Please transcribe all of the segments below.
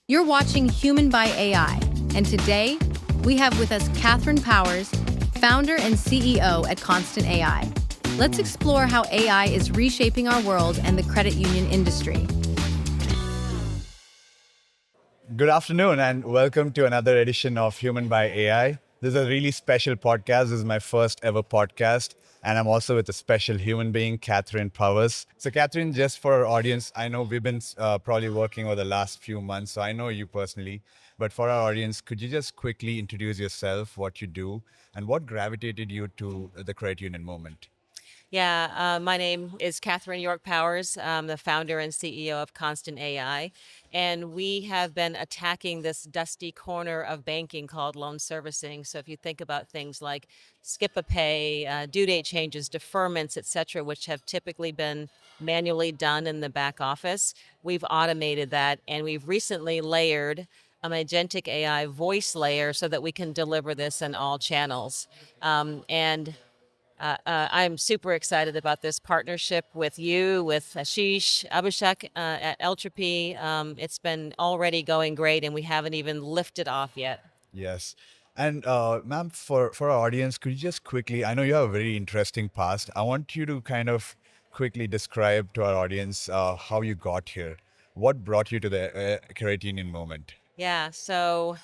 You're watching Human by AI, and today we have with us Catherine Powers, founder and CEO at Constant AI. Let's explore how AI is reshaping our world and the credit union industry. Good afternoon and welcome to another edition of Human by AI. This is a really special podcast. This is my first ever podcast, and I'm also with a special human being, Catherine Powers. So, Catherine, just for our audience, I know we've been probably working over the last few months, so I know you personally. But for our audience, could you just quickly introduce yourself, what you do, and what gravitated you to the credit union movement? My name is Catherine York Powers. I'm the founder and CEO of Constant AI. And we have been attacking this dusty corner of banking called loan servicing. So if you think about things like skip a pay, due date changes, deferments, et cetera, which have typically been manually done in the back office, we've automated that. And we've recently layered an agentic AI voice layer so that we can deliver this in all channels. I'm super excited about this partnership with you, with Ashish, Abhishek at Eltropy. It's been already going great, and we haven't even lifted off yet. Yes. And ma'am, for our audience, could you just quickly, I know you have a very interesting past. I want you to kind of quickly describe to our audience how you got here. What brought you to the credit union movement? Yeah, so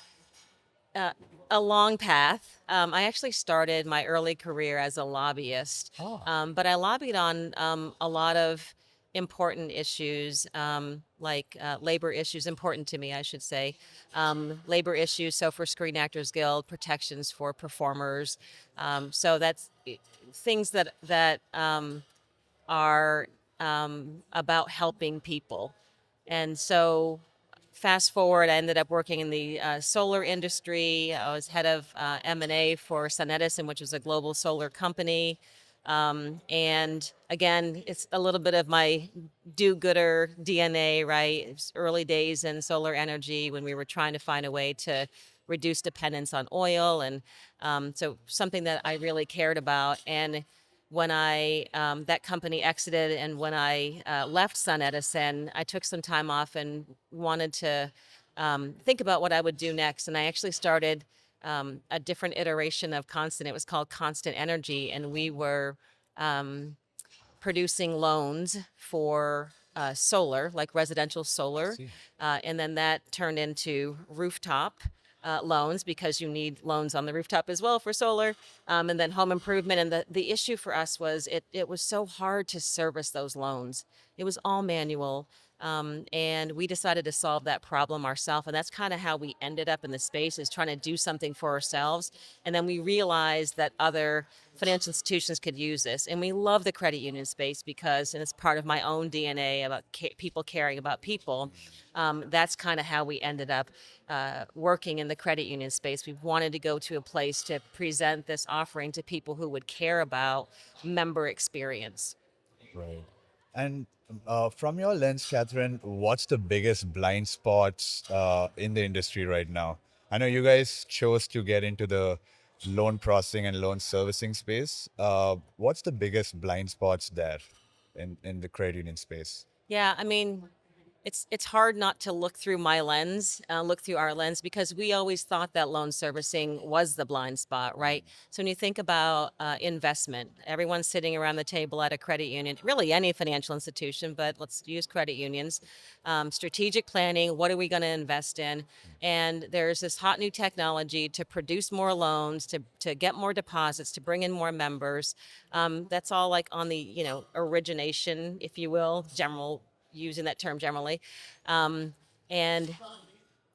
uh, a long path. I actually started my early career as a lobbyist, Oh. but I lobbied on a lot of important issues, labor issues, important to me, I should say. Labor issues, so for Screen Actors Guild, protections for performers. So that's things that are about helping people. And so fast forward, I ended up working in the solar industry. I was head of M&A for SunEdison, which is a global solar company. And again, it's a little bit of my do-gooder DNA, right? It's early days in solar energy when we were trying to find a way to reduce dependence on oil. And so something that I really cared about. And when that company exited and when I left SunEdison, I took some time off and wanted to think about what I would do next. And I actually started a different iteration of Constant. It was called Constant Energy, and we were producing loans for solar, like residential solar. And then that turned into rooftop loans because you need loans on the rooftop as well for solar. And then home improvement. And the issue for us was it was so hard to service those loans. It was all manual. And we decided to solve that problem ourselves. And that's kind of how we ended up in the space, is trying to do something for ourselves. And then we realized that other financial institutions could use this. And we love the credit union space because, and it's part of my own DNA about people caring about people. That's kind of how we ended up working in the credit union space. We wanted to go to a place to present this offering to people who would care about member experience. Right. And from your lens, Catherine, what's the biggest blind spots in the industry right now? I know you guys chose to get into the loan processing and loan servicing space. What's the biggest blind spots there in the credit union space? Yeah, I mean, it's hard not to look through my lens, look through our lens, because we always thought that loan servicing was the blind spot, right? So when you think about investment, everyone's sitting around the table at a credit union, really any financial institution, but let's use credit unions. Strategic planning, what are we going to invest in? And there's this hot new technology to produce more loans, to get more deposits, to bring in more members. That's all like on the, origination, if you will, general, using that term generally, and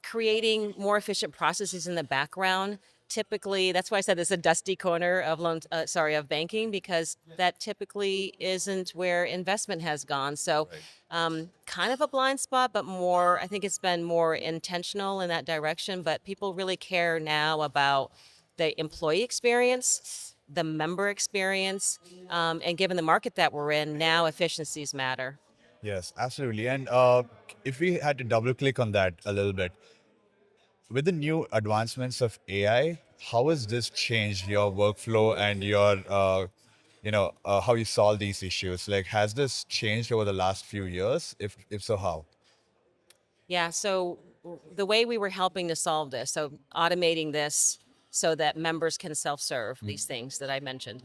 creating more efficient processes in the background. Typically, that's why I said this is a dusty corner of of banking, because that typically isn't where investment has gone. So, kind of a blind spot, but I think it's been more intentional in that direction. But people really care now about the employee experience, the member experience, and given the market that we're in, now efficiencies matter. Yes, absolutely. And if we had to double click on that a little bit, with the new advancements of AI, how has this changed your workflow and your, how you solve these issues? Like, has this changed over the last few years? If so, how? Yeah, so the way we were helping to solve this, so automating this so that members can self-serve these things that I mentioned,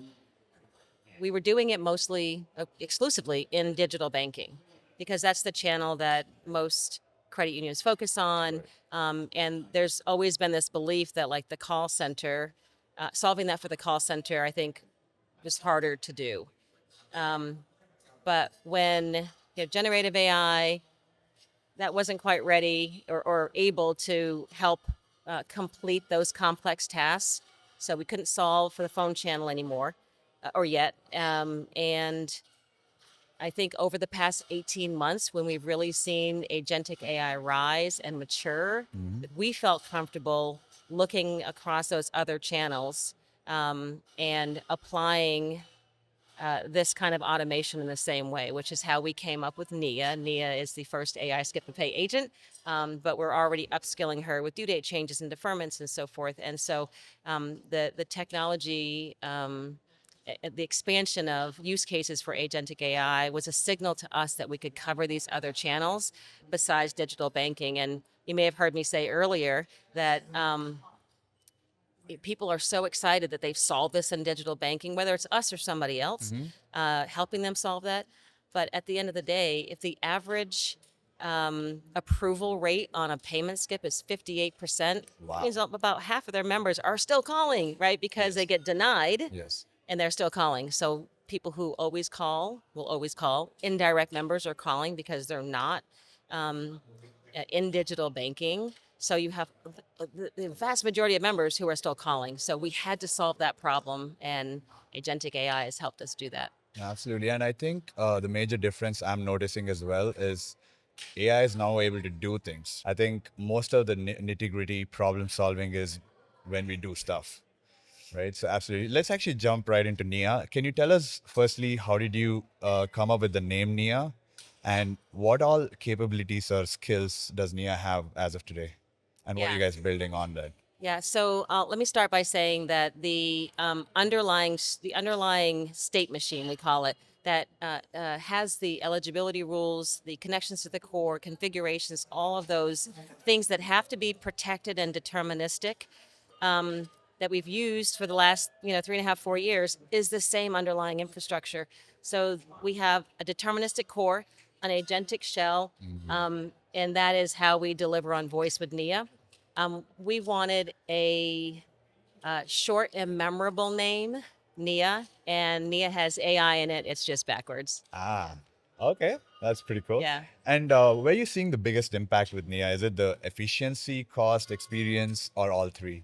we were doing it mostly, exclusively in digital banking, because that's the channel that most credit unions focus on. And there's always been this belief that like the call center, solving that for the call center, I think was harder to do. But when generative AI, that wasn't quite ready or able to help complete those complex tasks. So we couldn't solve for the phone channel anymore, or yet. And I think over the past 18 months, when we've really seen agentic AI rise and mature, we felt comfortable looking across those other channels and applying this kind of automation in the same way, which is how we came up with Nia. Nia is the first AI skip and pay agent, but we're already upskilling her with due date changes and deferments and so forth. And so the technology, the expansion of use cases for agentic AI was a signal to us that we could cover these other channels besides digital banking. And you may have heard me say earlier that people are so excited that they've solved this in digital banking, whether it's us or somebody else, helping them solve that. But at the end of the day, if the average approval rate on a payment skip is 58%, Wow. means about half of their members are still calling, right? Because they get denied Yes. and they're still calling. So people who always call will always call. Indirect members are calling because they're not in digital banking. So you have the vast majority of members who are still calling. So we had to solve that problem, and agentic AI has helped us do that. Absolutely. And I think the major difference I'm noticing as well is AI is now able to do things. I think most of the nitty gritty problem solving is when we do stuff, right? So absolutely. Let's actually jump right into Nia. Can you tell us firstly, how did you come up with the name Nia? And what all capabilities or skills does Nia have as of today? And what are you Yeah. guys building on that? Yeah, so let me start by saying that the underlying state machine, we call it, that has the eligibility rules, the connections to the core, configurations, all of those things that have to be protected and deterministic, that we've used for the last 3.5, 4 years, is the same underlying infrastructure. So we have a deterministic core, an agentic shell, and that is how we deliver on voice with Nia. We wanted a short and memorable name, Nia, and Nia has AI in it. It's just backwards. Ah, okay. That's pretty cool. Yeah. And where are you seeing the biggest impact with Nia? Is it the efficiency, cost, experience, or all three?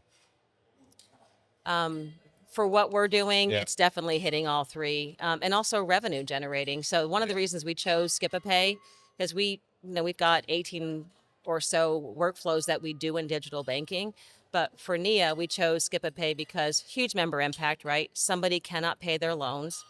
For what we're doing, Yeah. it's definitely hitting all three, and also revenue generating. So one of the reasons we chose Skip a Pay, because we've got 18 or so workflows that we do in digital banking. But for Nia, we chose Skip a Pay because huge member impact, right? Somebody cannot pay their loans.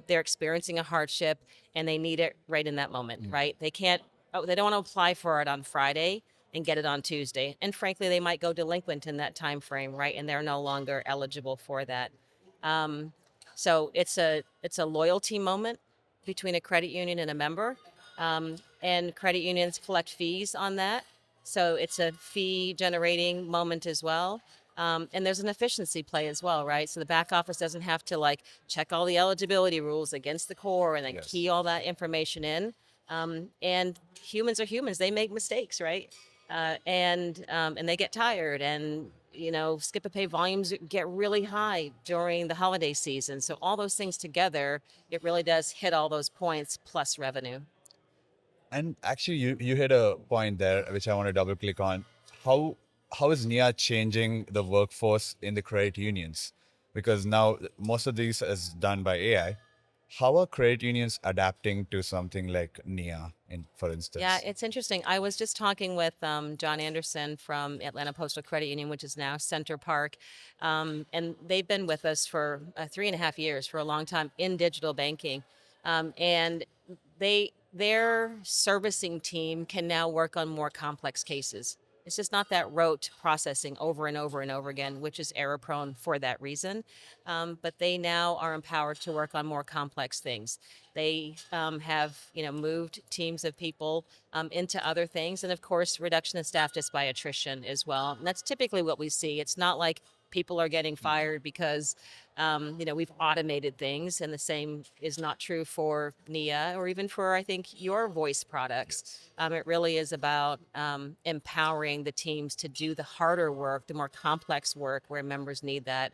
They're experiencing a hardship and they need it right in that moment, right? They can't, they don't want to apply for it on Friday and get it on Tuesday. And frankly, they might go delinquent in that time frame, right? And they're no longer eligible for that. So it's a loyalty moment between a credit union and a member, and credit unions collect fees on that. So it's a fee generating moment as well. And there's an efficiency play as well, right? So the back office doesn't have to like check all the eligibility rules against the core and then Yes. key all that information in. And humans are humans; they make mistakes, right? And they get tired, and skip a pay volumes get really high during the holiday season. So all those things together, it really does hit all those points plus revenue. And actually, you hit a point there, which I want to double click on. How is Nia changing the workforce in the credit unions? Because now most of these is done by AI. How are credit unions adapting to something like Nia, for instance? Yeah, it's interesting. I was just talking with John Anderson from Atlanta Postal Credit Union, which is now Center Park. And they've been with us for 3.5 years, for a long time in digital banking. And their servicing team can now work on more complex cases. It's just not that rote processing over and over and over again, which is error prone for that reason. But they now are empowered to work on more complex things. They have, moved teams of people into other things, and of course, reduction of staff just by attrition as well. And that's typically what we see. It's not like people are getting fired because we've automated things, and the same is not true for Nia or even for, I think, your voice products. It really is about empowering the teams to do the harder work, the more complex work where members need that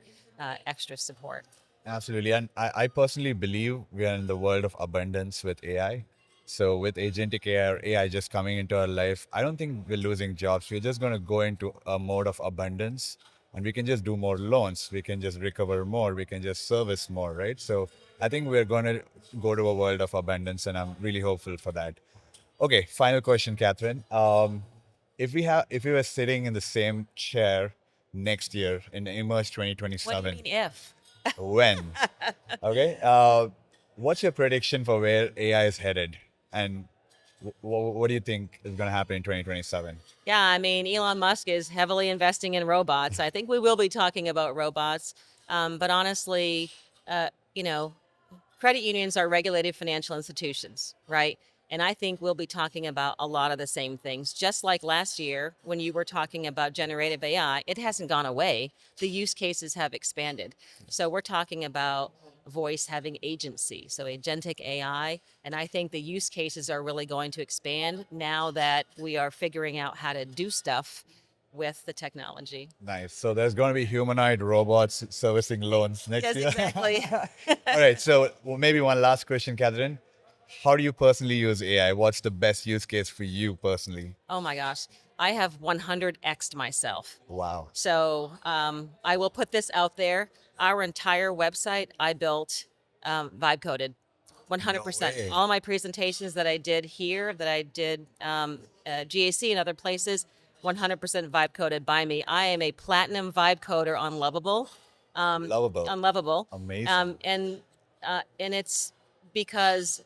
extra support. Absolutely. And I personally believe we are in the world of abundance with AI. So with agentic AI or AI just coming into our life, I don't think we're losing jobs. We're just going to go into a mode of abundance, and we can just do more loans. We can just recover more. We can just service more, right? So I think we're going to go to a world of abundance, and I'm really hopeful for that. Okay, final question, Catherine. If we were sitting in the same chair next year in Emerge What do you 2027, mean if? when? Okay. What's your prediction for where AI is headed, and what do you think is going to happen in 2027? Yeah, I mean, Elon Musk is heavily investing in robots. I think we will be talking about robots. But honestly, uh, you know, credit unions are regulated financial institutions, right? And I think we'll be talking about a lot of the same things. Just like last year, when you were talking about generative AI, it hasn't gone away. The use cases have expanded. So we're talking about voice having agency, so agentic AI. And I think the use cases are really going to expand now that we are figuring out how to do stuff with the technology. Nice. So there's going to be humanoid robots servicing loans next Yes, year. exactly. All right. So maybe one last question, Catherine. How do you personally use AI? What's the best use case for you personally? Oh my gosh. I have 100x'd myself. Wow. So I will put this out there. Our entire website I built vibe coded, 100%. way. All my presentations that I did here, that I did GAC and other places, 100% vibe coded by me. I am a platinum vibe coder on Lovable. Lovable. On Lovable. Amazing. And it's because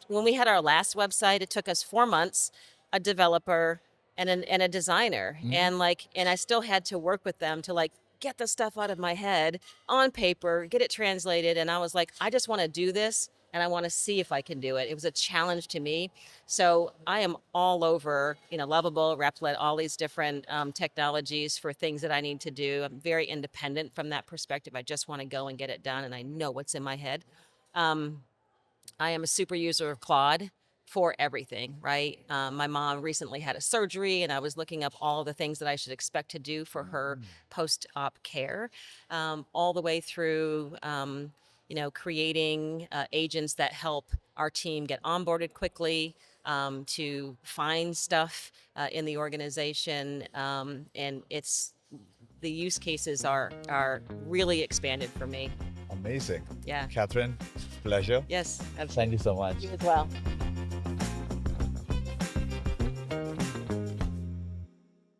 when we had our last website, it took us 4 months, a developer and a designer, and I still had to work with them to get the stuff out of my head on paper, get it translated, and I was like, I just want to do this. And I want to see if I can do it. It was a challenge to me. So I am all over, Lovable, Replit, all these different technologies for things that I need to do. I'm very independent from that perspective. I just want to go and get it done, and I know what's in my head. I am a super user of Claude for everything, right? My mom recently had a surgery, and I was looking up all the things that I should expect to do for her post-op care, all the way through, creating agents that help our team get onboarded quickly, to find stuff in the organization, and the use cases are really expanded for me. Amazing. Yeah. Catherine, pleasure. Yes. Thank you so much. You as well.